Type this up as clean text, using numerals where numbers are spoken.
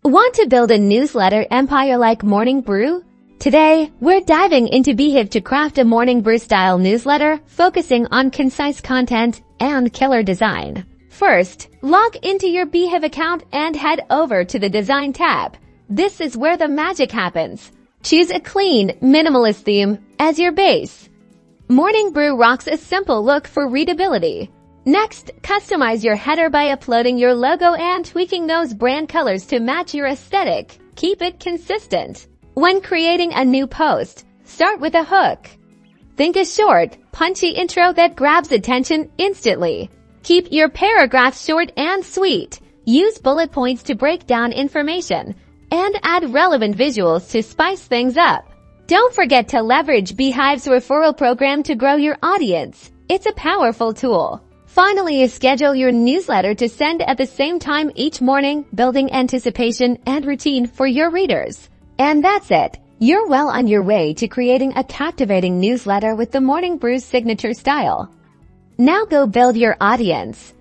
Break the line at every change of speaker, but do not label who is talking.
Want to build a newsletter empire like Morning Brew? Today, we're diving into Beehiiv to craft a Morning Brew style newsletter focusing on concise content and killer design. First, log into your Beehiiv account and head over to the Design tab. This is where the magic happens. Choose a clean, minimalist theme as your base. Morning Brew rocks a simple look for readability. Next, customize your header by uploading your logo and tweaking those brand colors to match your aesthetic. Keep it consistent. When creating a new post, start with a hook. Think a short, punchy intro that grabs attention instantly. Keep your paragraphs short and sweet. Use bullet points to break down information and add relevant visuals to spice things up. Don't forget to leverage Beehiiv's Referral Program to grow your audience. It's a powerful tool. Finally, schedule your newsletter to send at the same time each morning, building anticipation and routine for your readers. And that's it. You're well on your way to creating a captivating newsletter with the Morning Brew's signature style. Now go build your audience.